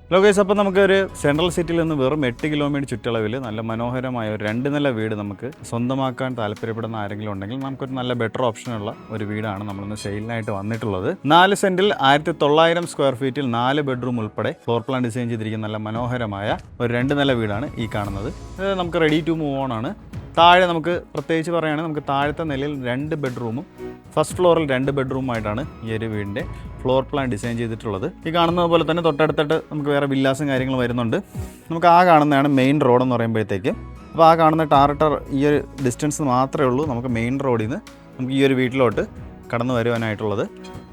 Hello guys, അപ്പോൾ നമുക്കൊരു central സിറ്റിയിൽ നിന്ന് വെറും 8 കിലോമീറ്റർ ചുറ്റളവിൽ നല്ല മനോഹരമായ ഒരു 2 നില വീട് നമുക്ക് സ്വന്തമാക്കാൻ താല്പര്യപ്പെടുന്ന ആരെങ്കിലും ഉണ്ടെങ്കിൽ നമുക്കൊരു നല്ല ബെറ്റർ ഓപ്ഷനുള്ള ഒരു വീടാണ് നമ്മളിന്ന് സെയിലിനായിട്ട് വന്നിട്ടുള്ളത്. 4 സെൻറ്റിൽ 1900 സ്ക്വയർ ഫീറ്റിൽ 4 ബെഡ്റൂം ഉൾപ്പെടെ ഫ്ലോർ പ്ലാൻ ഡിസൈൻ ചെയ്തിരിക്കുന്ന നല്ല മനോഹരമായ ഒരു 2 നില വീടാണ് ഈ കാണുന്നത്. ഇത് നമുക്ക് റെഡി ടു മൂവ് ഓൺ ആണ്. താഴെ നമുക്ക് പ്രത്യേകിച്ച് പറയുകയാണെങ്കിൽ നമുക്ക് താഴത്തെ നിലയിൽ 2 ബെഡ്റൂമും ഫസ്റ്റ് ഫ്ലോറിൽ 2 ബെഡ്റൂമായിട്ടാണ് ഈ ഒരു വീടിൻ്റെ ഫ്ലോർ പ്ലാൻ ഡിസൈൻ ചെയ്തിട്ടുള്ളത്. ഈ കാണുന്നത് പോലെ തന്നെ തൊട്ടടുത്തിട്ട് നമുക്ക് വേറെ വില്ലാസും കാര്യങ്ങളും വരുന്നുണ്ട്. നമുക്ക് ആ കാണുന്നതാണ് മെയിൻ റോഡ് എന്ന് പറയുമ്പോഴത്തേക്ക്. അപ്പോൾ ആ കാണുന്ന ടാറിട്ടർ ഈ ഒരു ഡിസ്റ്റൻസ് മാത്രമേ ഉള്ളൂ നമുക്ക് മെയിൻ റോഡിൽ നിന്ന് നമുക്ക് ഈ ഒരു വീട്ടിലോട്ട് കടന്നു വരുവാനായിട്ടുള്ളത്.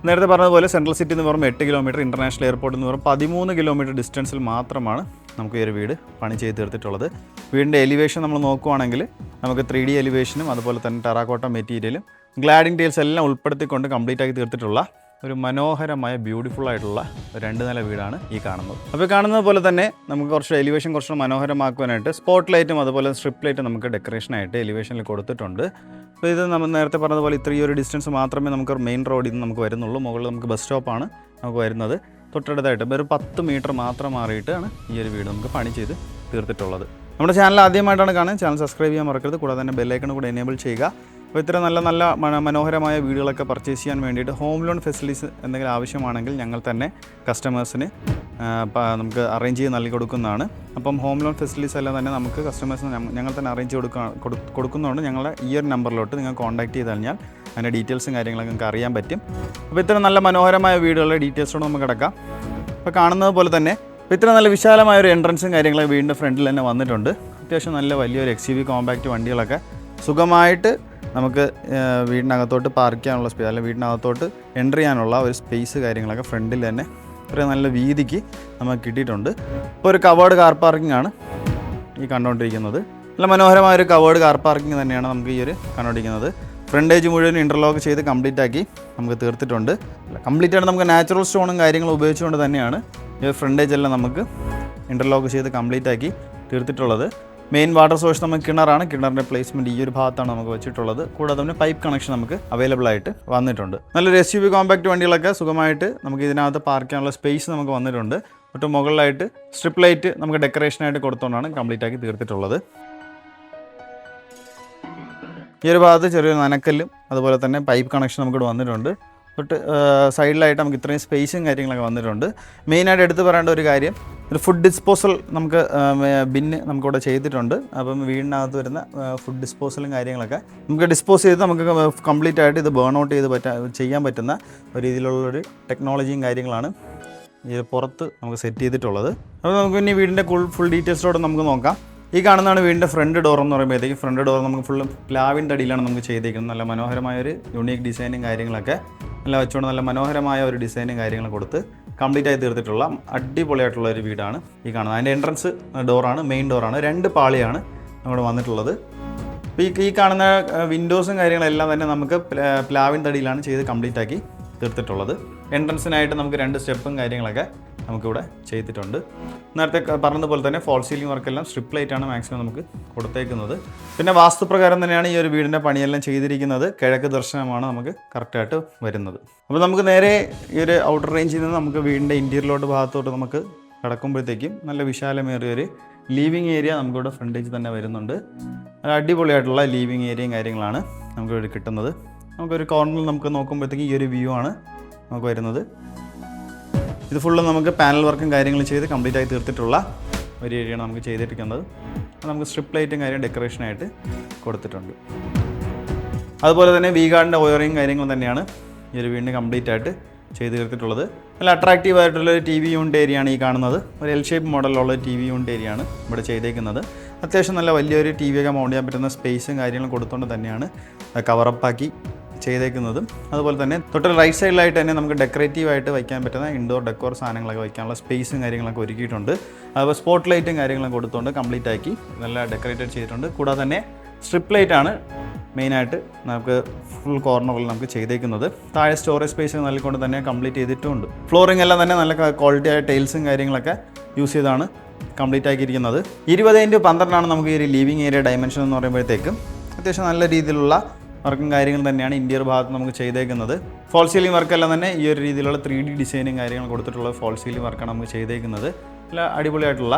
നേരത്തെ പറഞ്ഞതുപോലെ സെൻട്രൽ സിറ്റിയിൽ നിന്ന് വെറും 8 കിലോമീറ്റർ, ഇൻ്റർനാഷണൽ എയർപോർട്ടിൽ നിന്ന് വെറും 13 കിലോമീറ്റർ ഡിസ്റ്റൻസിൽ മാത്രമാണ് നമുക്ക് ഈ ഒരു വീട് പണി ചെയ്ത് തീർത്തിട്ടുള്ളത്. വീടിൻ്റെ എലിവേഷൻ നമ്മൾ നോക്കുവാണെങ്കിൽ നമുക്ക് 3D എലിവേഷനും അതുപോലെ തന്നെ ടെറാക്കോട്ട മെറ്റീരിയലും ഗ്ലാഡിംഗ് ടൈൽസ് എല്ലാം ഉൾപ്പെടുത്തിക്കൊണ്ട് കംപ്ലീറ്റ് ആക്കി തീർത്തിട്ടുള്ള ഒരു മനോഹരമായ ബ്യൂട്ടിഫുൾ ആയിട്ടുള്ള 2 നില വീടാണ് ഈ കാണുന്നത്. അപ്പോൾ കാണുന്നത് പോലെ തന്നെ നമുക്ക് കുറച്ച് എലിവേഷൻ കുറച്ച് മനോഹരമാക്കുവാനായിട്ട് സ്പോട്ട് ലൈറ്റും അതുപോലെ സ്ട്രിപ്പ് ലൈറ്റും നമുക്ക് ഡെക്കറേഷനായിട്ട് എലിവേഷനിൽ കൊടുത്തിട്ടുണ്ട്. അപ്പോൾ ഇത് നമ്മൾ നേരത്തെ പറഞ്ഞതുപോലെ ഇത്രയും ഒരു ഡിസ്റ്റൻസ് മാത്രമേ നമുക്ക് മെയിൻ റോഡിൽ നിന്ന് നമുക്ക് വരുന്നുള്ളൂ. മുകളിൽ നമുക്ക് ബസ് സ്റ്റോപ്പാണ് നമുക്ക് വരുന്നത്. തൊട്ടടുത്തായിട്ട് ഒരു 10 മീറ്റർ മാത്രം മാറിയിട്ടാണ് ഈ ഒരു വീട് നമുക്ക് പണി ചെയ്ത് തീർത്തിട്ടുള്ളത്. നമ്മുടെ ചാനൽ ആദ്യമായിട്ടാണ് കാണുന്നത്, ചാനൽ സബ്സ്ക്രൈബ് ചെയ്യാൻ മറക്കരുത്. കൂടാതെ തന്നെ ബെല്ലൈക്കൺ കൂടെ എനേബിൾ ചെയ്യുക. അപ്പോൾ ഇത്ര നല്ല മനോഹരമായ വീടുകളൊക്കെ പർച്ചേസ് ചെയ്യാൻ വേണ്ടിയിട്ട് ഹോം ലോൺ ഫെസിലിറ്റീസ് എന്തെങ്കിലും ആവശ്യമാണെങ്കിൽ ഞങ്ങൾ തന്നെ കസ്റ്റമേഴ്സിന് നമുക്ക് അറേഞ്ച് ചെയ്ത് നൽകി കൊടുക്കുന്നതാണ്. അപ്പം ഹോം ലോൺ ഫെസിലിറ്റീസ് എല്ലാം തന്നെ നമുക്ക് കസ്റ്റമേഴ്സിന് ഞങ്ങൾ തന്നെ അറേഞ്ച് കൊടുക്കുന്നതുകൊണ്ട് ഞങ്ങളുടെ ഈ ഒരു നമ്പറിലോട്ട് നിങ്ങൾ കോൺടാക്ട് ചെയ്ത് കഴിഞ്ഞാൽ അതിൻ്റെ ഡീറ്റെയിൽസും കാര്യങ്ങളൊക്കെ നിങ്ങൾക്ക് അറിയാൻ പറ്റും. അപ്പോൾ ഇത്ര നല്ല മനോഹരമായ വീടുകളുടെ ഡീറ്റെയിൽസോട് നമുക്ക് കിടക്കാം. അപ്പോൾ കാണുന്നത് പോലെ തന്നെ ഇത്ര നല്ല വിശാലമായ ഒരു എൻട്രൻസും കാര്യങ്ങളൊക്കെ വീടിൻ്റെ ഫ്രണ്ടിൽ തന്നെ വന്നിട്ടുണ്ട്. അത്യാവശ്യം നല്ല വലിയൊരു XUV കോമ്പാക്റ്റ് വണ്ടികളൊക്കെ സുഖമായിട്ട് നമുക്ക് വീടിനകത്തോട്ട് പാർക്ക് ചെയ്യാനുള്ള സ്പേസ്, അല്ലെങ്കിൽ വീടിനകത്തോട്ട് എൻ്റർ ചെയ്യാനുള്ള ഒരു സ്പേസ് കാര്യങ്ങളൊക്കെ ഫ്രണ്ടിൽ തന്നെ ഇത്രയും നല്ല വീതിക്ക് നമുക്ക് കിട്ടിയിട്ടുണ്ട്. ഇപ്പോൾ ഒരു കവേർഡ് കാർ പാർക്കിംഗ് ആണ് ഈ കണ്ടുകൊണ്ടിരിക്കുന്നത്. നല്ല മനോഹരമായ ഒരു കവേർഡ് കാർ പാർക്കിംഗ് തന്നെയാണ് നമുക്ക് ഈ ഒരു കണ്ടുകൊണ്ടിരിക്കുന്നത്. ഫ്രണ്ടേജ് മുഴുവൻ ഇൻ്റർലോക്ക് ചെയ്ത് കംപ്ലീറ്റ് ആക്കി നമുക്ക് തീർത്തിട്ടുണ്ട്. കംപ്ലീറ്റ് ആയിട്ട് നമുക്ക് നാച്ചുറൽ സ്റ്റോണും കാര്യങ്ങളും ഉപയോഗിച്ചുകൊണ്ട് തന്നെയാണ് ഈ ഫ്രണ്ടേജ് എല്ലാം നമുക്ക് ഇൻ്റർലോക്ക് ചെയ്ത് കംപ്ലീറ്റ് ആക്കി തീർത്തിട്ടുള്ളത്. മെയിൻ വാട്ടർ സോഴ്സ് നമുക്ക് കിണറാണ്. കിണറിൻ്റെ പ്ലേസ്മെൻറ്റ് ഈ ഒരു ഭാഗത്താണ് നമുക്ക് വെച്ചിട്ടുള്ളത്. കൂടാതെ തന്നെ പൈപ്പ് കണക്ഷൻ നമുക്ക് അവൈലബിൾ ആയിട്ട് വന്നിട്ടുണ്ട്. നല്ലൊരു SUV കോമ്പാക്റ്റ് വണ്ടികളൊക്കെ സുഖമായിട്ട് നമുക്ക് ഇതിനകത്ത് പാർക്ക് ചെയ്യാനുള്ള സ്പേസ് നമുക്ക് വന്നിട്ടുണ്ട്. മറ്റു മുകളിലായിട്ട് സ്ട്രിപ്പ് ലൈറ്റ് നമുക്ക് ഡെക്കറേഷനായിട്ട് കൊടുത്തുകൊണ്ടാണ് കംപ്ലീറ്റ് ആക്കി തീർത്തിട്ടുള്ളത്. ഈ ഒരു ഭാഗത്ത് ചെറിയൊരു നനക്കല്ലും അതുപോലെ തന്നെ പൈപ്പ് കണക്ഷൻ നമുക്കിവിടെ വന്നിട്ടുണ്ട്. തൊട്ട് സൈഡിലായിട്ട് നമുക്ക് ഇത്രയും സ്പേസും കാര്യങ്ങളൊക്കെ വന്നിട്ടുണ്ട്. മെയിനായിട്ട് എടുത്ത് പറയേണ്ട ഒരു കാര്യം, ഒരു ഫുഡ് ഡിസ്പോസൽ നമുക്ക് ബിന്ന് നമുക്കിവിടെ ചെയ്തിട്ടുണ്ട്. അപ്പം വീടിനകത്ത് വരുന്ന ഫുഡ് ഡിസ്പോസലും കാര്യങ്ങളൊക്കെ നമുക്ക് ഡിസ്പോസ് ചെയ്ത് നമുക്ക് കംപ്ലീറ്റ് ആയിട്ട് ഇത് ബേൺ ഔട്ട് ചെയ്ത് ചെയ്യാൻ പറ്റുന്ന ഒരു രീതിയിലുള്ളൊരു ടെക്നോളജിയും കാര്യങ്ങളാണ് ഈ പുറത്ത് നമുക്ക് സെറ്റ് ചെയ്തിട്ടുള്ളത്. അപ്പോൾ നമുക്ക് ഇനി വീടിൻ്റെ ഫുൾ ഡീറ്റെയിൽസോടെ നമുക്ക് നോക്കാം. ഈ കാണുന്നതാണ് വീടിൻ്റെ ഫ്രണ്ട് ഡോർ എന്ന് പറയുമ്പോഴത്തേക്ക് ഫ്രണ്ട് ഡോർ നമുക്ക് ഫുള്ള് പ്ലാവിൻ്റെ അടിയിലാണ് നമുക്ക് ചെയ്തേക്കുന്നത്. നല്ല മനോഹരമായ ഒരു യൂണീക്ക് ഡിസൈനും കാര്യങ്ങളൊക്കെ നല്ല വെച്ചുകൊണ്ട് നല്ല മനോഹരമായ ഒരു ഡിസൈനും കാര്യങ്ങളും കൊടുത്ത് കംപ്ലീറ്റ് ആയി തീർത്തിട്ടുള്ള അടിപൊളിയായിട്ടുള്ള ഒരു വീടാണ് ഈ കാണുന്നത്. അതിൻ്റെ എൻട്രൻസ് ഡോറാണ്, മെയിൻ ഡോറാണ്. 2 പാളിയാണ് നമ്മുടെ വന്നിട്ടുള്ളത്. അപ്പോൾ ഈ കാണുന്ന വിൻഡോസും കാര്യങ്ങളെല്ലാം തന്നെ നമുക്ക് പ്ലാവിൻ്റെ അടിയിലാണ് ചെയ്ത് കംപ്ലീറ്റ് ആക്കി തീർത്തിട്ടുള്ളത്. എൻട്രൻസിനായിട്ട് നമുക്ക് 2 സ്റ്റെപ്പും കാര്യങ്ങളൊക്കെ നമുക്കിവിടെ ചെയ്തിട്ടുണ്ട്. നേരത്തെ പറഞ്ഞതുപോലെ തന്നെ ഫോൾ സീലിംഗ് വർക്കെല്ലാം സ്ട്രിപ്പ് ലൈറ്റാണ് മാക്സിമം നമുക്ക് കൊടുത്തേക്കുന്നത്. പിന്നെ വാസ്തുപ്രകാരം തന്നെയാണ് ഈ ഒരു വീടിൻ്റെ പണിയെല്ലാം ചെയ്തിരിക്കുന്നത്. കിഴക്ക് ദർശനമാണ് നമുക്ക് കറക്റ്റായിട്ട് വരുന്നത്. അപ്പോൾ നമുക്ക് നേരെ ഈ ഒരു ഔട്ടർ റേഞ്ചിൽ നിന്ന് നമുക്ക് വീടിൻ്റെ ഇൻറ്റീരിയറിലോട്ട് ഭാഗത്തോട്ട് നമുക്ക് കിടക്കുമ്പോഴത്തേക്കും നല്ല വിശാലമേറിയൊരു ലീവിങ് ഏരിയ നമുക്കിവിടെ ഫ്രണ്ടേജ് തന്നെ വരുന്നുണ്ട്. നല്ല അടിപൊളിയായിട്ടുള്ള ലീവിങ് ഏരിയയും കാര്യങ്ങളാണ് നമുക്കിവിടെ കിട്ടുന്നത്. നമുക്കൊരു കോർണറിൽ നമുക്ക് നോക്കുമ്പോഴത്തേക്കും ഈ ഒരു വ്യൂ ആണ് നമുക്ക് വരുന്നത്. ഇത് ഫുള്ള് നമുക്ക് പാനൽ വർക്കും കാര്യങ്ങളും ചെയ്ത് കംപ്ലീറ്റ് ആയി തീർത്തിട്ടുള്ള ഒരു ഏരിയയാണ് നമുക്ക് ചെയ്തിരിക്കുന്നത്. നമുക്ക് സ്ട്രിപ്പ് ലൈറ്റും കാര്യം ഡെക്കറേഷനായിട്ട് കൊടുത്തിട്ടുണ്ട്. അതുപോലെ തന്നെ വീഗാർഡിൻ്റെ വയറിങ് കാര്യങ്ങളും തന്നെയാണ് ഈ ഒരു വീടിന് കംപ്ലീറ്റ് ആയിട്ട് ചെയ്ത് തീർത്തിട്ടുള്ളത്. നല്ല അട്രാക്റ്റീവ് ആയിട്ടുള്ളൊരു TV യൂണിറ്റ് ഏരിയയാണ് ഈ കാണുന്നത്. ഒരു L ഷേപ്പ് മോഡലുള്ള TV യൂണിറ്റ് ഏരിയയാണ് ഇവിടെ ചെയ്തേക്കുന്നത്. അത്യാവശ്യം നല്ല വലിയൊരു TV ഒക്കെ മൗണ്ട് ചെയ്യാൻ പറ്റുന്ന സ്പേസും കാര്യങ്ങളും കൊടുത്തുകൊണ്ട് തന്നെയാണ് കവറപ്പാക്കി ചെയ്തേക്കുന്നതും. അതുപോലെ തന്നെ തൊട്ട് റൈറ്റ് സൈഡിലായിട്ട് തന്നെ നമുക്ക് ഡെക്കറേറ്റീവായിട്ട് വയ്ക്കാൻ പറ്റുന്ന ഇൻഡോർ ഡെക്കോർ സാധനങ്ങളൊക്കെ വയ്ക്കാനുള്ള സ്പേസും കാര്യങ്ങളൊക്കെ ഒരുക്കിയിട്ടുണ്ട്. അതുപോലെ സ്പോട്ട് ലൈറ്റും കാര്യങ്ങളും കൊടുത്തുകൊണ്ട് കംപ്ലീറ്റ് ആക്കി നല്ല ഡെക്കറേറ്റഡ് ചെയ്തിട്ടുണ്ട്. കൂടാതെ തന്നെ സ്ട്രിപ്പ് ലൈറ്റാണ് മെയിനായിട്ട് നമുക്ക് ഫുൾ കോർണറിൽ നമുക്ക് ചെയ്തേക്കുന്നത്. താഴെ സ്റ്റോറേജ് സ്പേസ് നൽകിക്കൊണ്ട് തന്നെ കംപ്ലീറ്റ് ചെയ്തിട്ടുമുണ്ട്. ഫ്ലോറിംഗ് എല്ലാം തന്നെ നല്ല ക്വാളിറ്റി ആയ ടൈൽസും കാര്യങ്ങളൊക്കെ യൂസ് ചെയ്താണ് കംപ്ലീറ്റ് ആക്കിയിരിക്കുന്നത്. 20x12 നമുക്ക് ഈ ഒരു ലിവിങ് ഏരിയ ഡയമെൻഷൻ എന്ന് പറയുമ്പോഴത്തേക്കും അത്യാവശ്യം നല്ല രീതിയിലുള്ള വർക്കും കാര്യങ്ങളും തന്നെയാണ് ഇന്റീരിയർ ഭാഗത്ത് നമുക്ക് ചെയ്തേക്കുന്നത്. ഫോൾ സീലിംഗ് വർക്കെല്ലാം തന്നെ ഈ ഒരു രീതിയിലുള്ള 3D ഡിസൈനും കാര്യങ്ങളും കൊടുത്തിട്ടുള്ള ഫോൾ സീലിംഗ് വർക്കാണ് നമുക്ക് ചെയ്തേക്കുന്നത്. നല്ല അടിപൊളിയായിട്ടുള്ള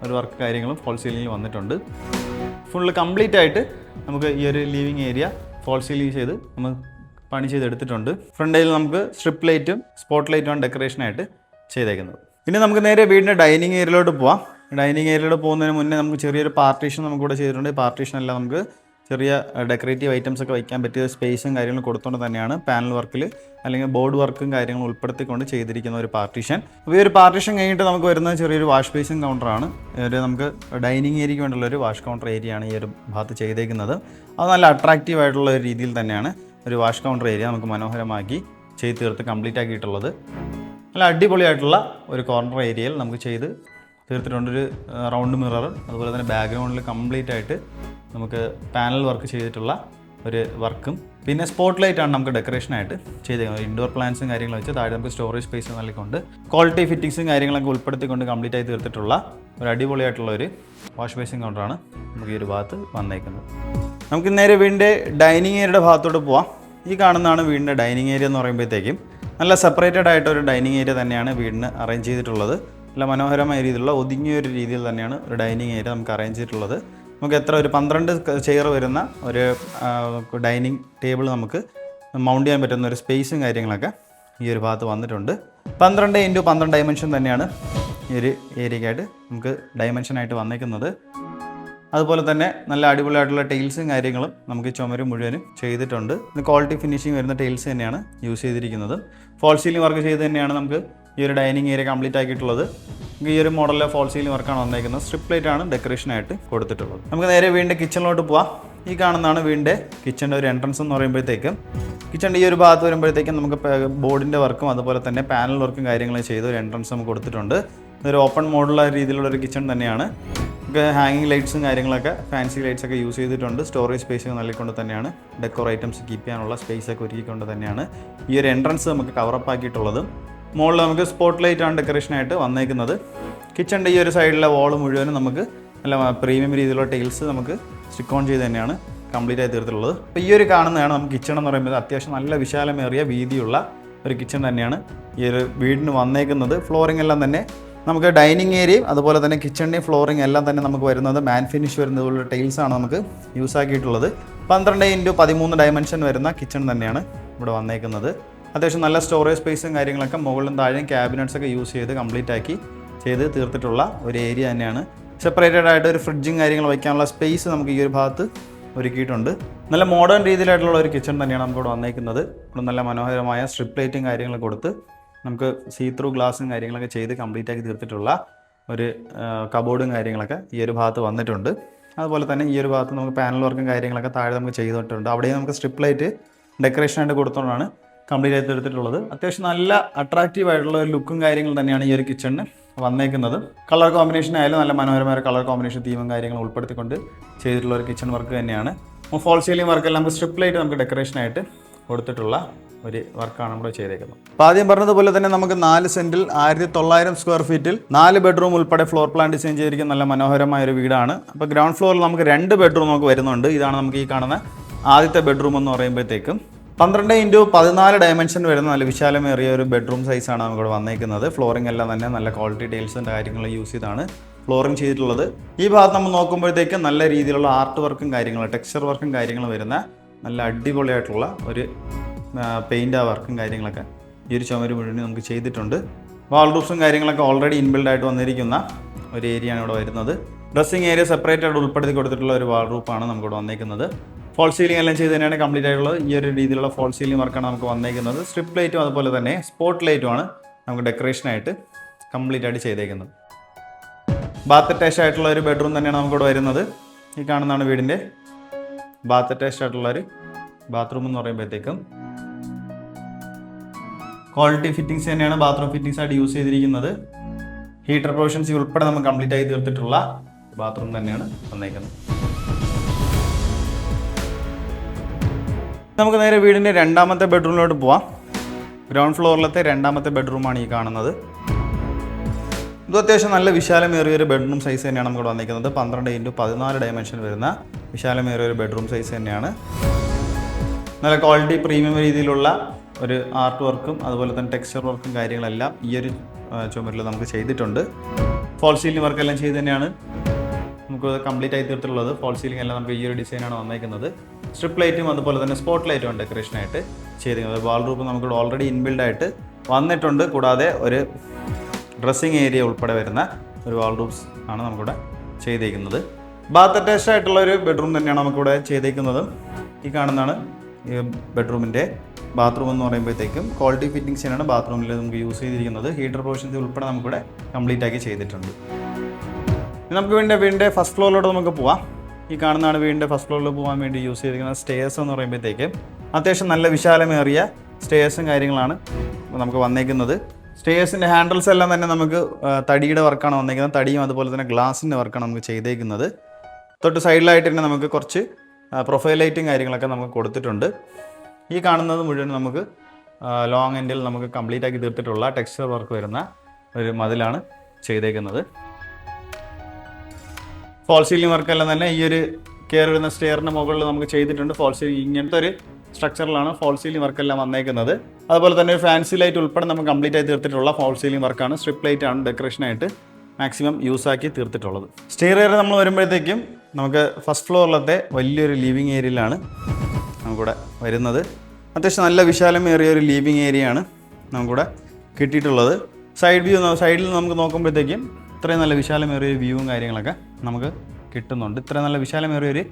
ഒരു വർക്ക് കാര്യങ്ങളും ഫോൾ സീലിംഗിൽ വന്നിട്ടുണ്ട്. ഫുള്ള് കംപ്ലീറ്റ് ആയിട്ട് നമുക്ക് ഈ ഒരു ലിവിങ് ഏരിയ ഫോൾ സീലിംഗ് ചെയ്ത് നമ്മൾ പണി ചെയ്തെടുത്തിട്ടുണ്ട്. ഫ്രണ്ടിൽ നമുക്ക് സ്ട്രിപ്പ് ലൈറ്റും സ്പോട്ട് ലൈറ്റുമാണ് ഡെക്കറേഷനായിട്ട് ചെയ്തേക്കുന്നത്. ഇനി നമുക്ക് നേരെ വീടിൻ്റെ ഡൈനിങ് ഏരിയയിലോട്ട് പോവാം. ഡൈനിങ് ഏരിയയിലോട്ട് പോകുന്നതിന് മുന്നേ നമുക്ക് ചെറിയൊരു പാർട്ടീഷൻ നമുക്കിവിടെ ചെയ്തിട്ടുണ്ട്. പാർട്ടീഷനെല്ലാം നമുക്ക് ചെറിയ ഡെക്കറേറ്റീവ് ഐറ്റംസ് ഒക്കെ വയ്ക്കാൻ പറ്റിയ സ്പേസും കാര്യങ്ങളും കൊടുത്തുകൊണ്ട് തന്നെയാണ് പാനൽ വർക്കിൽ അല്ലെങ്കിൽ ബോർഡ് വർക്കും കാര്യങ്ങളും ഉൾപ്പെടുത്തിക്കൊണ്ട് ചെയ്തിരിക്കുന്ന ഒരു പാർട്ടീഷൻ. അപ്പോൾ ഈ ഒരു പാർട്ടീഷൻ കഴിഞ്ഞിട്ട് നമുക്ക് വരുന്ന ചെറിയൊരു വാഷ് ബേസിൻ കൗണ്ടറാണ്. ഒരു നമുക്ക് ഡൈനിങ് ഏരിയയ്ക്ക് വേണ്ടിയുള്ള ഒരു വാഷ് കൗണ്ടർ ഏരിയയാണ് ഈ ഒരു ഭാഗത്ത് ചെയ്തേക്കുന്നത്. അത് നല്ല അട്രാക്റ്റീവ് ആയിട്ടുള്ള ഒരു രീതിയിൽ തന്നെയാണ് ഒരു വാഷ് കൗണ്ടർ ഏരിയ നമുക്ക് മനോഹരമാക്കി ചെയ്ത് തീർത്ത് കംപ്ലീറ്റ് ആക്കിയിട്ടുള്ളത്. നല്ല അടിപൊളിയായിട്ടുള്ള ഒരു കോർണർ ഏരിയയിൽ നമുക്ക് ചെയ്ത് തീർത്തിട്ടുണ്ട്. ഒരു റൗണ്ട് മിറർ, അതുപോലെ തന്നെ ബാക്ക്ഗ്രൗണ്ടിൽ കംപ്ലീറ്റ് ആയിട്ട് നമുക്ക് പാനൽ വർക്ക് ചെയ്തിട്ടുള്ള ഒരു വർക്കും പിന്നെ സ്പോട്ട് ലൈറ്റാണ് നമുക്ക് ഡെക്കറേഷനായിട്ട് ചെയ്തേക്കുന്നത്. ഇൻഡോർ പ്ലാന്റ്സും കാര്യങ്ങളും വെച്ച് താഴെ നമുക്ക് സ്റ്റോറേജ് സ്പേസ് നൽകിക്കൊണ്ട് ക്വാളിറ്റി ഫിറ്റിങ്സും കാര്യങ്ങളൊക്കെ ഉൾപ്പെടുത്തിക്കൊണ്ട് കംപ്ലീറ്റ് ആയി തീർത്തിട്ടുള്ള ഒരു അടിപൊളിയായിട്ടുള്ള ഒരു വാഷ് ബേസിൻ കൗണ്ടറാണ് നമുക്ക് ഈ ഒരു ഭാഗത്ത് വന്നേക്കുന്നത്. നമുക്ക് നേരെ വീടിൻ്റെ ഡൈനിങ് ഏരിയയുടെ ഭാഗത്തോട്ട് പോവാം. ഈ കാണുന്നതാണ് വീടിൻ്റെ ഡൈനിങ് ഏരിയ എന്ന് പറയുമ്പോഴത്തേക്കും നല്ല സെപ്പറേറ്റഡ് ആയിട്ടൊരു ഡൈനിങ് ഏരിയ തന്നെയാണ് വീടിന് അറേഞ്ച് ചെയ്തിട്ടുള്ളത്. നല്ല മനോഹരമായ രീതിയിലുള്ള ഒതുങ്ങിയ ഒരു രീതിയിൽ തന്നെയാണ് ഒരു ഡൈനിങ് ഏരിയ നമുക്ക് അറേഞ്ച് ചെയ്തിട്ടുള്ളത്. നമുക്ക് എത്ര ഒരു 12 ചെയർ വരുന്ന ഒരു ഡൈനിങ് ടേബിൾ നമുക്ക് മൗണ്ട് ചെയ്യാൻ പറ്റുന്ന ഒരു സ്പേസും കാര്യങ്ങളൊക്കെ ഈ ഒരു ഭാഗത്ത് വന്നിട്ടുണ്ട്. 12x12 ഡയമെൻഷൻ തന്നെയാണ് ഈ ഒരു ഏരിയയ്ക്കായിട്ട് നമുക്ക് ഡയമെൻഷനായിട്ട് വന്നേക്കുന്നത്. അതുപോലെ തന്നെ നല്ല അടിപൊളിയായിട്ടുള്ള ടൈൽസും കാര്യങ്ങളും നമുക്ക് ചുമരും മുഴുവനും ചെയ്തിട്ടുണ്ട്. ഇത് ക്വാളിറ്റി ഫിനിഷിങ് വരുന്ന ടൈൽസ് തന്നെയാണ് യൂസ് ചെയ്തിരിക്കുന്നത്. ഫോൾ സീലിംഗ് വർക്ക് ചെയ്ത് തന്നെയാണ് നമുക്ക് ഈ ഒരു ഡൈനിങ് ഏരിയ കംപ്ലീറ്റ് ആക്കിയിട്ടുള്ളത്. ഈ ഒരു മോഡലിലെ ഫോൾ സീലിംഗ് വർക്കാണ് വന്നേക്കുന്നത്. സ്ട്രിപ്പ് ലൈറ്റാണ് ഡെക്കറേഷനായിട്ട് കൊടുത്തിട്ടുള്ളത്. നമുക്ക് നേരെ വീടിൻ്റെ കിച്ചണിലോട്ട് പോവാം. ഈ കാണുന്നതാണ് വീടിൻ്റെ കിച്ചണിൻ്റെ ഒരു എൻട്രൻസ് എന്ന് പറയുമ്പോഴത്തേക്കും കിച്ചണിൻ്റെ ഈ ഒരു ഭാഗത്ത് വരുമ്പോഴത്തേക്കും നമുക്ക് ബോർഡിൻ്റെ വർക്കും അതുപോലെ തന്നെ പാനൽ വർക്കും കാര്യങ്ങളും ചെയ്ത് ഒരു എൻട്രൻസ് നമുക്ക് കൊടുത്തിട്ടുണ്ട്. ഇതൊരു ഓപ്പൺ മോഡുള്ള രീതിയിലുള്ള ഒരു കിച്ചൺ തന്നെയാണ്. നമുക്ക് ഹാങ്ങിങ് ലൈറ്റ്സും കാര്യങ്ങളൊക്കെ ഫാൻസി ലൈറ്റ്സ് ഒക്കെ യൂസ് ചെയ്തിട്ടുണ്ട്. സ്റ്റോറേജ് സ്പേസ് നൽകിക്കൊണ്ട് തന്നെയാണ് ഡെക്കോർ ഐറ്റംസ് കീപ്പ് ചെയ്യാനുള്ള സ്പേസ് ഒക്കെ ഒരുക്കിക്കൊണ്ട് തന്നെയാണ് ഈ ഒരു എൻട്രൻസ് നമുക്ക് കവറപ്പ് ആക്കിയിട്ടുള്ളത്. മുകളിൽ നമുക്ക് സ്പോട്ട് ലൈറ്റാണ് ഡെക്കറേഷനായിട്ട് വന്നേക്കുന്നത്. കിച്ചണിൻ്റെ ഈ ഒരു സൈഡിലെ വാൾ മുഴുവനും നമുക്ക് നല്ല പ്രീമിയം രീതിയിലുള്ള ടൈൽസ് നമുക്ക് സ്റ്റിക്ക് ഓൺ ചെയ്ത് തന്നെയാണ് കംപ്ലീറ്റ് ആയി തീർത്തിട്ടുള്ളത്. അപ്പോൾ ഈ ഒരു കാണുന്നതാണ് നമുക്ക് കിച്ചൺ എന്ന് പറയുമ്പോൾ അത്യാവശ്യം നല്ല വിശാലമേറിയ വീതിയുള്ള ഒരു കിച്ചൺ തന്നെയാണ് ഈ ഒരു വീടിന് വന്നേക്കുന്നത്. ഫ്ലോറിംഗ് എല്ലാം തന്നെ നമുക്ക് ഡൈനിങ് ഏരിയയും അതുപോലെ തന്നെ കിച്ചണിൻ്റെയും ഫ്ലോറിംഗ് എല്ലാം തന്നെ നമുക്ക് വരുന്നത് മാൻ ഫിനിഷ് വരുന്നതുപോലുള്ള ടൈൽസാണ് നമുക്ക് യൂസ് ആക്കിയിട്ടുള്ളത്. 12x13 ഡയമെൻഷൻ വരുന്ന കിച്ചൺ തന്നെയാണ് ഇവിടെ വന്നേക്കുന്നത്. അത്യാവശ്യം നല്ല സ്റ്റോറേജ് സ്പേസും കാര്യങ്ങളൊക്കെ മുകളിലും താഴെയും ക്യാബിനറ്റ്സ് ഒക്കെ യൂസ് ചെയ്ത് കംപ്ലീറ്റ് ആക്കി ചെയ്ത് തീർത്തിട്ടുള്ള ഒരു ഏരിയ തന്നെയാണ്. സെപ്പറേറ്റഡ് ആയിട്ട് ഒരു ഫ്രിഡ്ജും കാര്യങ്ങൾ വയ്ക്കാനുള്ള സ്പേസ് നമുക്ക് ഈ ഒരു ഭാഗത്ത് ഒരുക്കിയിട്ടുണ്ട്. നല്ല മോഡേൺ രീതിയിലായിട്ടുള്ള ഒരു കിച്ചൺ തന്നെയാണ് നമുക്കിവിടെ വന്നേക്കുന്നത്. ഇവിടെ നല്ല മനോഹരമായ സ്ട്രിപ്പ് ലൈറ്റും കാര്യങ്ങളൊക്കെ കൊടുത്ത് നമുക്ക് സീ ത്രൂ ഗ്ലാസും കാര്യങ്ങളൊക്കെ ചെയ്ത് കംപ്ലീറ്റ് ആക്കി തീർത്തിട്ടുള്ള ഒരു കബോർഡും കാര്യങ്ങളൊക്കെ ഈ ഒരു ഭാഗത്ത് വന്നിട്ടുണ്ട്. അതുപോലെ തന്നെ ഈ ഒരു ഭാഗത്ത് നമുക്ക് പാനൽ വർക്കും കാര്യങ്ങളൊക്കെ താഴെ നമുക്ക് ചെയ്തിട്ടുണ്ട്. അവിടെയും നമുക്ക് സ്ട്രിപ്പ് ലൈറ്റ് ഡെക്കറേഷനായിട്ട് കൊടുത്തുകൊണ്ടാണ് കംപ്ലീറ്റ് ആയിട്ട് എടുത്തിട്ടുള്ളത്. അത്യാവശ്യം നല്ല അട്രാക്റ്റീവ് ആയിട്ടുള്ള ഒരു ലുക്കും കാര്യങ്ങളും തന്നെയാണ് ഈ ഒരു കിച്ചണിന് വന്നേക്കുന്നത്. കളർ കോമ്പിനേഷൻ ആയാലും നല്ല മനോഹരമായ കളർ കോമ്പിനേഷൻ തീമും കാര്യങ്ങളും ഉൾപ്പെടുത്തിക്കൊണ്ട് ചെയ്തിട്ടുള്ള ഒരു കിച്ചൺ വർക്ക് തന്നെയാണ്. ഫോൾ സീലിംഗ് വർക്കെല്ലാം നമുക്ക് സ്ട്രിപ്പ് ലൈറ്റ് നമുക്ക് ഡെക്കറേഷനായിട്ട് കൊടുത്തിട്ടുള്ള ഒരു വർക്കാണ് നമ്മൾ ചെയ്തേക്കുന്നത്. അപ്പോൾ ആദ്യം പറഞ്ഞതുപോലെ തന്നെ നമുക്ക് 4 സെൻറ്റിൽ 1900 സ്ക്വയർ ഫീറ്റിൽ 4 ബെഡ്റൂം ഉൾപ്പെടെ ഫ്ലോർ പ്ലാൻ ഡിസൈൻ ചെയ്തിരിക്കുന്ന നല്ല മനോഹരമായ ഒരു വീടാണ്. അപ്പോൾ ഗ്രൗണ്ട് ഫ്ലോറിൽ നമുക്ക് 2 ബെഡ്റൂം നമുക്ക് വരുന്നുണ്ട്. ഇതാണ് നമുക്ക് ഈ കാണുന്ന ആദ്യത്തെ ബെഡ്റൂം എന്ന് പറയുമ്പോഴത്തേക്കും 12x14 ഡയമെൻഷൻ വരുന്ന നല്ല വിശാലമേറിയ ഒരു ബെഡ്റൂം സൈസാണ് നമുക്കിവിടെ വന്നേക്കുന്നത്. ഫ്ലോറിംഗ് എല്ലാം തന്നെ നല്ല ക്വാളിറ്റി ടൈൽസിൻ്റെ കാര്യങ്ങൾ യൂസ് ചെയ്താണ് ഫ്ലോറിംഗ് ചെയ്തിട്ടുള്ളത്. ഈ ഭാഗത്ത് നമ്മൾ നോക്കുമ്പോഴത്തേക്ക് നല്ല രീതിയിലുള്ള ആർട്ട് വർക്കും കാര്യങ്ങളും ടെക്സ്ചർ വർക്കും കാര്യങ്ങളും വരുന്ന നല്ല അടിപൊളിയായിട്ടുള്ള ഒരു പെയിൻ്റ് വർക്കും കാര്യങ്ങളൊക്കെ ഈ ഒരു ചുമര് മുഴുവൻ നമുക്ക് ചെയ്തിട്ടുണ്ട്. വാൾ റൂഫ്സും കാര്യങ്ങളൊക്കെ ഓൾറെഡി ഇൻബിൽഡ് ആയിട്ട് വന്നിരിക്കുന്ന ഒരു ഏരിയയാണ് ഇവിടെ വരുന്നത്. ഡ്രസ്സിംഗ് ഏരിയ സെപ്പറേറ്റ് ആയിട്ട് ഉൾപ്പെടുത്തി കൊടുത്തിട്ടുള്ള ഒരു വാൾ റൂഫാണ് നമുക്കിവിടെ വന്നേക്കുന്നത്. ഫോൾ സീലിംഗ് എല്ലാം ചെയ്ത് തന്നെയാണ് കംപ്ലീറ്റ് ആയിട്ടുള്ളത്. ഈ ഒരു രീതിയിലുള്ള ഫോൾ സീലിംഗ് വർക്കാണ് നമുക്ക് വന്നേക്കുന്നത്. സ്ട്രിപ്പ് ലൈറ്റും അതുപോലെ തന്നെ സ്പോട്ട് ലൈറ്റുമാണ് നമുക്ക് ഡെക്കറേഷനായിട്ട് കംപ്ലീറ്റ് ആയിട്ട് ചെയ്തേക്കുന്നത്. ബാത്ത് അറ്റാച്ച് ആയിട്ടുള്ള ഒരു ബെഡ്റൂം തന്നെയാണ് നമുക്കിവിടെ വരുന്നത്. ഈ കാണുന്നതാണ് വീടിൻ്റെ ബാത്ത് അറ്റാച്ച് ആയിട്ടുള്ള ഒരു ബാത്റൂം എന്ന് പറയുമ്പോഴത്തേക്കും ക്വാളിറ്റി ഫിറ്റിങ്സ് തന്നെയാണ് ബാത്റൂം ഫിറ്റിങ്സ് ആയിട്ട് യൂസ് ചെയ്തിരിക്കുന്നത്. ഹീറ്റർ പ്രൊവിഷൻസ് ഉൾപ്പെടെ നമുക്ക് കംപ്ലീറ്റ് ആയി തീർത്തിട്ടുള്ള ബാത്റൂം തന്നെയാണ് വന്നേക്കുന്നത്. നമുക്ക് നേരെ വീടിൻ്റെ രണ്ടാമത്തെ ബെഡ്റൂമിലോട്ട് പോവാം. ഗ്രൗണ്ട് ഫ്ലോറിലത്തെ രണ്ടാമത്തെ ബെഡ്റൂമാണ് ഈ കാണുന്നത്. ഇത് അത്യാവശ്യം നല്ല വിശാലമേറിയൊരു ബെഡ്റൂം സൈസ് തന്നെയാണ് നമുക്ക് വന്നിരിക്കുന്നത്. 12x14 ഡയമെൻഷൻ വരുന്ന വിശാലമേറിയൊരു ബെഡ്റൂം സൈസ് തന്നെയാണ്. നല്ല ക്വാളിറ്റി പ്രീമിയം രീതിയിലുള്ള ഒരു ആർട്ട് വർക്കും അതുപോലെ തന്നെ ടെക്സ്ചർ വർക്കും കാര്യങ്ങളെല്ലാം ഈ ഒരു ചുമരിൽ നമുക്ക് ചെയ്തിട്ടുണ്ട്. ഫോൾ സീലിംഗ് വർക്കെല്ലാം ചെയ്ത് തന്നെയാണ് നമുക്ക് കംപ്ലീറ്റ് ആയി തീർത്തിട്ടുള്ളത്. ഫോൾ സീലിംഗ് എല്ലാം നമുക്ക് ഈ ഒരു ഡിസൈനാണ് വന്നേക്കുന്നത്. സ്ട്രിപ്പ് ലൈറ്റും അതുപോലെ തന്നെ സ്പോട്ട് ലൈറ്റും ഡെക്കറേഷനായിട്ട് ചെയ്തിരിക്കുന്നത്. വാൾ റൂഫ് നമുക്ക് ഓൾറെഡി ഇൻബിൽഡ് ആയിട്ട് വന്നിട്ടുണ്ട്. കൂടാതെ ഒരു ഡ്രസ്സിങ് ഏരിയ ഉൾപ്പെടെ വരുന്ന ഒരു വാൾ റൂഫ്സ് ആണ് നമുക്കിവിടെ ചെയ്തേക്കുന്നത്. ബാത്ത് അറ്റാച്ച്ഡ് ആയിട്ടുള്ള ഒരു ബെഡ്റൂം തന്നെയാണ് നമുക്കിവിടെ ചെയ്തേക്കുന്നത്. ഈ കാണുന്നതാണ് ഈ ബെഡ്റൂമിൻ്റെ ബാത്റൂം എന്ന് പറയുമ്പോഴത്തേക്കും ക്വാളിറ്റി ഫിറ്റിംഗ്സ് തന്നെയാണ് ബാത്റൂമിൽ നമുക്ക് യൂസ് ചെയ്തിരിക്കുന്നത്. ഹീറ്റർ പ്രൊവിഷൻസ് ഉൾപ്പെടെ നമുക്കിവിടെ കംപ്ലീറ്റ് ആക്കി ചെയ്തിട്ടുണ്ട്. നമുക്ക് വീടിൻ്റെ ഫസ്റ്റ് ഫ്ലോറിലോട്ട് നമുക്ക് പോവാം. ഈ കാണുന്നതാണ് വീടിൻ്റെ ഫസ്റ്റ് ഫ്ലോറിൽ പോകാൻ വേണ്ടി യൂസ് ചെയ്തിരിക്കുന്ന സ്റ്റെയർസ് എന്ന് പറയുമ്പോഴത്തേക്കും അത്യാവശ്യം നല്ല വിശാലമേറിയ സ്റ്റെയർസും കാര്യങ്ങളാണ് നമുക്ക് വന്നേക്കുന്നത്. സ്റ്റെയർസിൻ്റെ ഹാൻഡിൽസ് എല്ലാം തന്നെ നമുക്ക് തടിയുടെ വർക്കാണ് വന്നേക്കുന്നത്. തടിയും അതുപോലെ തന്നെ ഗ്ലാസിൻ്റെ വർക്കാണ് നമുക്ക് ചെയ്തേക്കുന്നത്. തൊട്ട് സൈഡിലായിട്ട് തന്നെ നമുക്ക് കുറച്ച് പ്രൊഫൈൽ ലൈറ്റും കാര്യങ്ങളൊക്കെ നമുക്ക് കൊടുത്തിട്ടുണ്ട്. ഈ കാണുന്നത് മുഴുവൻ നമുക്ക് ലോങ് എൻഡിൽ നമുക്ക് കംപ്ലീറ്റ് ആക്കി തീർത്തിട്ടുള്ള ടെക്സ്ചർ വർക്ക് വരുന്ന ഒരു മതിലാണ് ചെയ്തേക്കുന്നത്. ഫോൾ സീലിംഗ് വർക്കെല്ലാം തന്നെ ഈ ഒരു കയറി വരുന്ന സ്റ്റെയറിൻ്റെ മുകളിൽ നമുക്ക് ചെയ്തിട്ടുണ്ട്. ഫോൾ സീലിംഗ് ഇങ്ങനത്തെ ഒരു സ്ട്രക്ചറിലാണ് ഫോൾ സീലിംഗ് വർക്കെല്ലാം വന്നേക്കുന്നത്. അതുപോലെ തന്നെ ഒരു ഫാൻസി ലൈറ്റ് ഉൾപ്പെടെ നമുക്ക് കംപ്ലീറ്റ് ആയി തീർത്തിട്ടുള്ള ഫോൾ സീലിംഗ് വർക്കാണ്. സ്ട്രിപ്പ് ലൈറ്റ് ആണ് ഡെക്കറേഷനായിട്ട് മാക്സിമം യൂസ് ആക്കി തീർത്തിട്ടുള്ളത്. സ്റ്റെയർ ഏരിയ നമ്മൾ വരുമ്പോഴത്തേക്കും നമുക്ക് ഫസ്റ്റ് ഫ്ലോറിലത്തെ വലിയൊരു ലിവിങ് ഏരിയയിലാണ് നമുക്കിവിടെ വരുന്നത്. അത്യാവശ്യം നല്ല വിശാലമേറിയ ഒരു ലിവിങ് ഏരിയയാണ് നമുക്കിവിടെ കിട്ടിയിട്ടുള്ളത്. സൈഡിൽ നമുക്ക് നോക്കുമ്പോഴത്തേക്കും ഇത്രയും നല്ല വിശാലമേറിയ വ്യൂവും കാര്യങ്ങളൊക്കെ നമുക്ക് കിട്ടുന്നുണ്ട്. ഇത്രയും നല്ല വിശാലമേറിയൊരു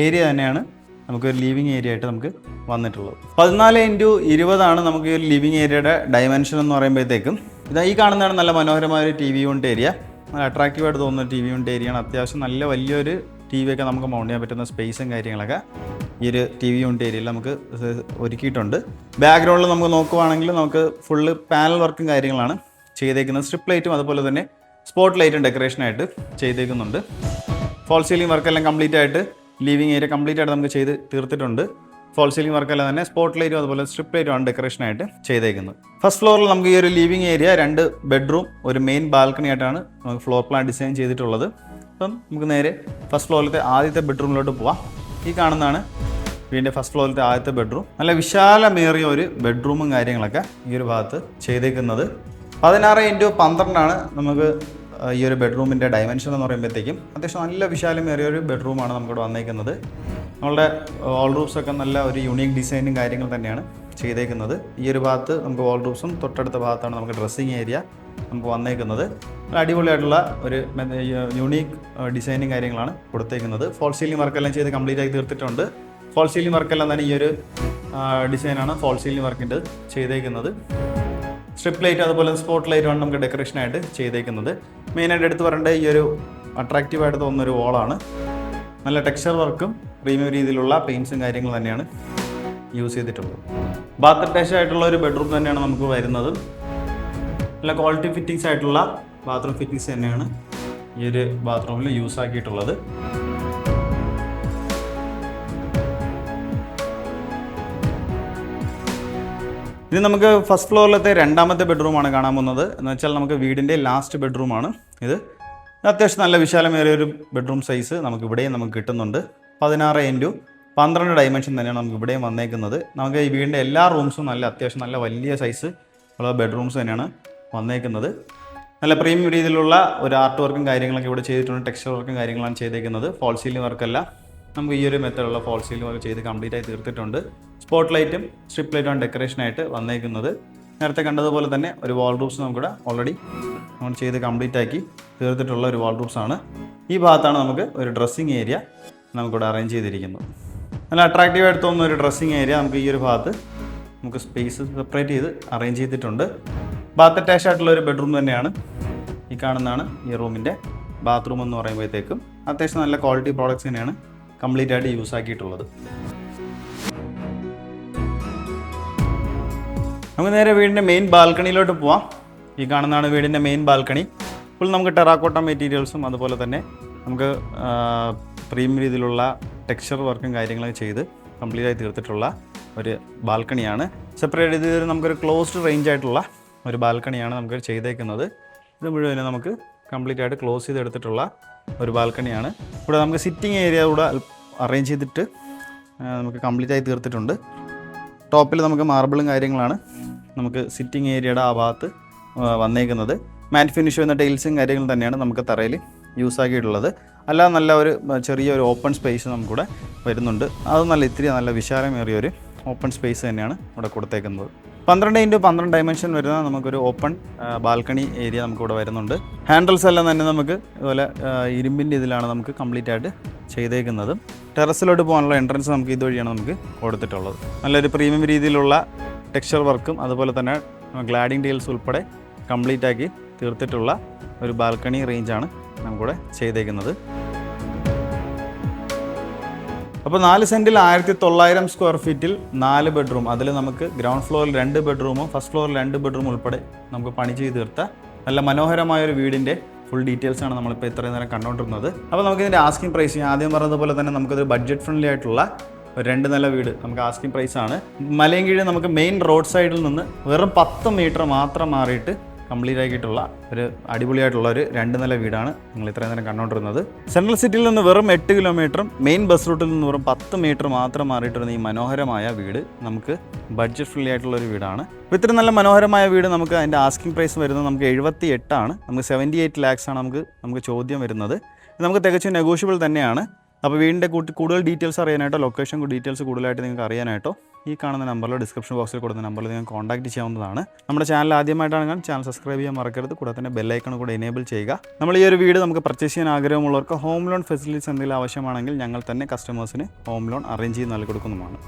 ഏരിയ തന്നെയാണ് നമുക്കൊരു ലിവിങ് ഏരിയ ആയിട്ട് നമുക്ക് വന്നിട്ടുള്ളത്. 14x20 നമുക്ക് ഈ ഒരു ലിവിങ് ഏരിയയുടെ ഡയമെൻഷൻ എന്ന് പറയുമ്പോഴത്തേക്കും ഇതാ ഈ കാണുന്നതാണ് നല്ല മനോഹരമായ ഒരു TV യൂണിറ്റ് ഏരിയ. നല്ല അട്രാക്റ്റീവായിട്ട് തോന്നുന്ന TV യൂണിറ്റ് ഏരിയയാണ്. അത്യാവശ്യം നല്ല വലിയൊരു TV ഒക്കെ നമുക്ക് മൗണ്ട് ചെയ്യാൻ പറ്റുന്ന സ്പേസും കാര്യങ്ങളൊക്കെ ഈ ഒരു TV യൂണിറ്റ് ഏരിയയിൽ നമുക്ക് ഒരുക്കിയിട്ടുണ്ട്. ബാക്ക്ഗ്രൗണ്ടിൽ നമുക്ക് നോക്കുവാണെങ്കിൽ നമുക്ക് ഫുള്ള് പാനൽ വർക്കും കാര്യങ്ങളാണ് ചെയ്തേക്കുന്നത്. സ്ട്രിപ്പ് ലൈറ്റും അതുപോലെ തന്നെ സ്പോട്ട് ലൈറ്റും ഡെക്കറേഷനായിട്ട് ചെയ്തേക്കുന്നുണ്ട്. ഫോൾ സീലിംഗ് വർക്കെല്ലാം കംപ്ലീറ്റ് ആയിട്ട് ലിവിങ് ഏരിയ കംപ്ലീറ്റ് ആയിട്ട് നമുക്ക് ചെയ്ത് തീർത്തിട്ടുണ്ട്. ഫോൾ സീലിംഗ് വർക്കെല്ലാം തന്നെ സ്പോട്ട് ലൈറ്റും അതുപോലെ സ്ട്രിപ്പ് ലൈറ്റും ആണ് ഡെക്കറേഷനായിട്ട് ചെയ്തേക്കുന്നത്. ഫസ്റ്റ് ഫ്ലോറിൽ നമുക്ക് ഈ ഒരു ലിവിങ് ഏരിയ 2 ബെഡ്റൂം ഒരു മെയിൻ ബാൽക്കണി ആയിട്ടാണ് നമുക്ക് ഫ്ലോർ പ്ലാൻ ഡിസൈൻ ചെയ്തിട്ടുള്ളത്. അപ്പം നമുക്ക് നേരെ ഫസ്റ്റ് ഫ്ലോറിലത്തെ ആദ്യത്തെ ബെഡ്റൂമിലോട്ട് പോവാം. ഈ കാണുന്നതാണ് വീടിൻ്റെ ഫസ്റ്റ് ഫ്ലോറിലത്തെ ആദ്യത്തെ ബെഡ്റൂം. നല്ല വിശാലമേറിയ ഒരു ബെഡ്റൂമും കാര്യങ്ങളൊക്കെ ഈ ഒരു ഭാഗത്ത് ചെയ്തേക്കുന്നത്. 16x12 നമുക്ക് ഈ ഒരു ബെഡ്റൂമിൻ്റെ ഡയമെൻഷൻ എന്ന് പറയുമ്പോഴത്തേക്കും അത്യാവശ്യം നല്ല വിശാലമേറിയ ഒരു ബെഡ്റൂമാണ് നമുക്കിവിടെ വന്നേക്കുന്നത്. നമ്മളുടെ വാൾ റൂഫ്സൊക്കെ നല്ല ഒരു യുണീക്ക് ഡിസൈനും കാര്യങ്ങൾ തന്നെയാണ് ചെയ്തേക്കുന്നത്. ഈ ഒരു ഭാഗത്ത് നമുക്ക് വാൾ റൂഫ്സും തൊട്ടടുത്ത ഭാഗത്താണ് നമുക്ക് ഡ്രസ്സിങ് ഏരിയ നമുക്ക് വന്നേക്കുന്നത്. അടിപൊളിയായിട്ടുള്ള ഒരു യുണീക്ക് ഡിസൈനും കാര്യങ്ങളാണ് കൊടുത്തേക്കുന്നത്. ഫോൾ സീലിംഗ് വർക്കെല്ലാം ചെയ്ത് കംപ്ലീറ്റ് ആയി തീർത്തിട്ടുണ്ട്. ഫോൾ സീലിംഗ് വർക്കെല്ലാം തന്നെ ഈ ഒരു ഡിസൈനാണ് ഫോൾ സീലിംഗ് വർക്കിൻ്റെ ചെയ്തേക്കുന്നത്. സ്ട്രിപ്പ് ലൈറ്റ് അതുപോലെ സ്പോട്ട് ലൈറ്റുമാണ് നമുക്ക് ഡെക്കറേഷനായിട്ട് ചെയ്തേക്കുന്നത്. മെയിനായിട്ട് എടുത്ത് പറയേണ്ട ഈ ഒരു അട്രാക്റ്റീവായിട്ട് തോന്നുന്നൊരു വോളാണ്. നല്ല ടെക്സ്ചർ വർക്കും പ്രീമിയം രീതിയിലുള്ള പെയിൻറ്റ്സും കാര്യങ്ങളും തന്നെയാണ് യൂസ് ചെയ്തിട്ടുള്ളത്. ബാത്ത് അറ്റാച്ച് ആയിട്ടുള്ള ഒരു ബെഡ്റൂം തന്നെയാണ് നമുക്ക് വരുന്നത്. നല്ല ക്വാളിറ്റി ഫിറ്റിങ്സ് ആയിട്ടുള്ള ബാത്റൂം ഫിറ്റിങ്സ് തന്നെയാണ് ഈ ഒരു ബാത്റൂമിൽ യൂസ് ആക്കിയിട്ടുള്ളത്. ഇത് നമുക്ക് ഫസ്റ്റ് ഫ്ലോറിലത്തെ 2ാമത്തെ ബെഡ്റൂമാണ് കാണാൻ പോകുന്നത്. എന്ന് വെച്ചാൽ നമുക്ക് വീടിൻ്റെ ലാസ്റ്റ് ബെഡ്റൂമാണ് ഇത്. അത്യാവശ്യം നല്ല വിശാലമേറിയ ഒരു ബെഡ്റൂം സൈസ് നമുക്ക് ഇവിടെയും നമുക്ക് കിട്ടുന്നുണ്ട്. 16x12 ഡയമെൻഷൻ തന്നെയാണ് നമുക്ക് ഇവിടെയും വന്നേക്കുന്നത്. നമുക്ക് ഈ വീടിൻ്റെ എല്ലാ റൂംസും അത്യാവശ്യം നല്ല വലിയ സൈസ് ഉള്ള ബെഡ്റൂംസ് തന്നെയാണ് വന്നേക്കുന്നത്. നല്ല പ്രീമിയം രീതിയിലുള്ള ഒരു ആർട്ട് വർക്കും കാര്യങ്ങളൊക്കെ ഇവിടെ ചെയ്തിട്ടുണ്ട്. ടെക്സ്ചർ വർക്കും കാര്യങ്ങളാണ് ചെയ്തേക്കുന്നത്. ഫോൾ സീലിംഗ് വർക്കല്ല നമുക്ക് ഈ ഒരു മെത്തേഡുള്ള ഫോൾ സീലിംഗ് വർക്ക് ചെയ്ത് കംപ്ലീറ്റ് ആയി തീർത്തിട്ടുണ്ട്. സ്പോട്ട് ലൈറ്റും സ്ട്രിപ്പ് ലൈറ്റുമാണ് ഡെക്കറേഷനായിട്ട് വന്നേക്കുന്നത്. നേരത്തെ കണ്ടതുപോലെ തന്നെ ഒരു വാൾ റൂഫ്സ് നമുക്കിവിടെ ഓൾറെഡി നമ്മൾ ചെയ്ത് കംപ്ലീറ്റ് ആക്കി തീർത്തിട്ടുള്ള ഒരു വാൾ റൂഫ്സാണ്. ഈ ഭാഗത്താണ് നമുക്ക് ഒരു ഡ്രസ്സിങ് ഏരിയ നമുക്കിവിടെ അറേഞ്ച് ചെയ്തിരിക്കുന്നത്. നല്ല അട്രാക്റ്റീവായിട്ട് തോന്നുന്ന ഒരു ഡ്രസ്സിങ് ഏരിയ നമുക്ക് ഈ ഒരു ഭാഗത്ത് നമുക്ക് സ്പേസ് സെപ്പറേറ്റ് ചെയ്ത് അറേഞ്ച് ചെയ്തിട്ടുണ്ട്. ബാത്ത് അറ്റാച്ച് ആയിട്ടുള്ള ഒരു ബെഡ്റൂം തന്നെയാണ് ഈ കാണുന്നതാണ് ഈ റൂമിൻ്റെ ബാത്റൂം എന്ന് പറയുമ്പോഴത്തേക്കും. അത്യാവശ്യം നല്ല ക്വാളിറ്റി പ്രോഡക്റ്റ്സ് തന്നെയാണ് കംപ്ലീറ്റ് ആയിട്ട് യൂസ് ആക്കിയിട്ടുള്ളത്. നമുക്ക് നേരെ വീടിൻ്റെ മെയിൻ ബാൽക്കണിയിലോട്ട് പോവാം. ഈ കാണുന്നതാണ് വീടിൻ്റെ മെയിൻ ബാൽക്കണി. ഫുൾ നമുക്ക് ടെറാക്കോട്ട മെറ്റീരിയൽസും അതുപോലെ തന്നെ നമുക്ക് പ്രീമിയം രീതിയിലുള്ള ടെക്സ്ചർ വർക്കും കാര്യങ്ങളൊക്കെ ചെയ്ത് കംപ്ലീറ്റ് ആയി തീർത്തിട്ടുള്ള ഒരു ബാൽക്കണിയാണ്. സെപ്പറേറ്റ് ചെയ്ത് നമുക്കൊരു ക്ലോസ്ഡ് റേഞ്ച് ആയിട്ടുള്ള ഒരു ബാൽക്കണിയാണ് നമുക്ക് ചെയ്തേക്കുന്നത്. ഇത് മുഴുവനും നമുക്ക് കംപ്ലീറ്റ് ആയിട്ട് ക്ലോസ് ചെയ്തെടുത്തിട്ടുള്ള ഒരു ബാൽക്കണിയാണ്. ഇവിടെ നമുക്ക് സിറ്റിംഗ് ഏരിയ കൂടെ അറേഞ്ച് ചെയ്തിട്ട് നമുക്ക് കംപ്ലീറ്റ് ആയി തീർത്തിട്ടുണ്ട്. ടോപ്പിൽ നമുക്ക് മാർബിളും കാര്യങ്ങളാണ് നമുക്ക് സിറ്റിംഗ് ഏരിയയുടെ ആ ഭാഗത്ത് വന്നേക്കുന്നത്. മാറ്റ് ഫിനിഷ് വരുന്ന ടൈൽസും കാര്യങ്ങളും തന്നെയാണ് നമുക്ക് തറയിൽ യൂസ് ആക്കിയിട്ടുള്ളത്. അല്ലാതെ നല്ല ഒരു ചെറിയൊരു ഓപ്പൺ സ്പേസ് നമുക്കിവിടെ വരുന്നുണ്ട്. അത് നല്ല ഇത്തിരി നല്ല വിശാലമേറിയൊരു ഓപ്പൺ സ്പേസ് തന്നെയാണ് ഇവിടെ കൊടുത്തേക്കുന്നത്. 12x12 ഡയമെൻഷൻ വരുന്ന നമുക്കൊരു ഓപ്പൺ ബാൽക്കണി ഏരിയ നമുക്കിവിടെ വരുന്നുണ്ട്. ഹാൻഡിൽസ് എല്ലാം തന്നെ നമുക്ക് ഇതുപോലെ ഇരുമ്പിൻ്റെ ഇതിലാണ് നമുക്ക് കംപ്ലീറ്റ് ആയിട്ട് ചെയ്തേക്കുന്നത്. ടെറസിലോട്ട് പോകാനുള്ള എൻട്രൻസ് നമുക്ക് ഇതുവഴിയാണ് നമുക്ക് കൊടുത്തിട്ടുള്ളത്. നല്ലൊരു പ്രീമിയം രീതിയിലുള്ള ടെക്സ്ചർ വർക്കും അതുപോലെ തന്നെ ഗ്ലാഡിംഗ് ടൈൽസ് ഉൾപ്പെടെ കംപ്ലീറ്റ് ആക്കി തീർത്തിട്ടുള്ള ഒരു ബാൽക്കണി റേഞ്ചാണ് നമുക്കിവിടെ ചെയ്തേക്കുന്നത്. അപ്പോൾ 4 സെൻറ്റിൽ 1900 സ്ക്വയർ ഫീറ്റിൽ 4 ബെഡ്റൂം, അതിൽ നമുക്ക് ഗ്രൗണ്ട് ഫ്ലോറിൽ 2 ബെഡ്റൂമും ഫസ്റ്റ് ഫ്ലോറിൽ 2 ബെഡ്റൂം ഉൾപ്പെടെ നമുക്ക് പണി ചെയ്ത് തീർത്ത നല്ല മനോഹരമായൊരു വീടിൻ്റെ ഫുൾ ഡീറ്റെയിൽസാണ് നമ്മളിപ്പോൾ ഇത്രയും നേരം കണ്ടുകൊണ്ടിരുന്നത്. അപ്പോൾ നമുക്കിതിൻ്റെ ആസ്കിംഗ് പ്രൈസ് ആദ്യം പറഞ്ഞതുപോലെ തന്നെ നമുക്കത് ബഡ്ജറ്റ് ഫ്രണ്ട്ലി ആയിട്ടുള്ള ഒരു 2 നില വീട് നമുക്ക് ആസ്കിംഗ് പ്രൈസാണ്. മലയൻകീഴ് നമുക്ക് മെയിൻ റോഡ് സൈഡിൽ നിന്ന് വെറും 10 മീറ്റർ മാത്രം മാറിയിട്ട് കംപ്ലീറ്റ് ആക്കിയിട്ടുള്ള ഒരു അടിപൊളിയായിട്ടുള്ള ഒരു 2 നില വീടാണ് നിങ്ങൾ ഇത്രയും നേരം കണ്ടുകൊണ്ടിരുന്നത്. സെൻട്രൽ സിറ്റിയിൽ നിന്ന് വെറും 8 കിലോമീറ്ററും മെയിൻ ബസ് റൂട്ടിൽ നിന്ന് വെറും 10 മീറ്റർ മാത്രം മാറിയിട്ടുള്ള ഈ മനോഹരമായ വീട് നമുക്ക് ബഡ്ജറ്റ് ഫ്രണ്ട്ലി ആയിട്ടുള്ള ഒരു വീടാണ്. അപ്പോൾ ഇത്രയും നല്ല മനോഹരമായ വീട് നമുക്ക് അതിൻ്റെ ആസ്കിംഗ് പ്രൈസ് വരുന്നത് നമുക്ക് 78 ആണ്. നമുക്ക് 78 lakhs ആണ് നമുക്ക് ചോദ്യം വരുന്നത്. നമുക്ക് തികച്ചും നെഗോഷ്യബിൾ തന്നെയാണ്. അപ്പോൾ വീടിൻ്റെ കൂടുതൽ ഡീറ്റെയിൽസ് അറിയാനായിട്ടോ ലൊക്കേഷൻ ഡീറ്റെയിൽസ് കൂടുതലായിട്ട് നിങ്ങൾക്ക് അറിയാനായിട്ടോ ഈ കാണുന്ന നമ്പറിലോ ഡിസ്ക്രിപ്ഷൻ ബോക്സിൽ കൊടുക്കുന്ന നമ്പറിൽ നിങ്ങൾക്ക് കോൺടാക്ട് ചെയ്യാവുന്നതാണ്. നമ്മുടെ ചാനൽ ആദ്യമായിട്ടാണെങ്കിൽ ചാനൽ സബ്സ്ക്രൈബ് ചെയ്യാൻ മറക്കരുത്. കൂടെ തന്നെ ബെല്ലൈക്കൺ കൂടെ എനേബിൾ ചെയ്യുക. നമ്മൾ ഈ ഒരു വീട് നമുക്ക് പർച്ചേസ് ചെയ്യാൻ ആഗ്രഹമുള്ളവർക്ക് ഹോം ലോൺ ഫെസിലിറ്റീസ് എന്തെങ്കിലും ആവശ്യമാണെങ്കിൽ ഞങ്ങൾ തന്നെ കസ്റ്റമേഴ്സിന് ഹോം ലോൺ അറേഞ്ച് ചെയ്ത് നൽകി കൊടുക്കുന്നതാണ്.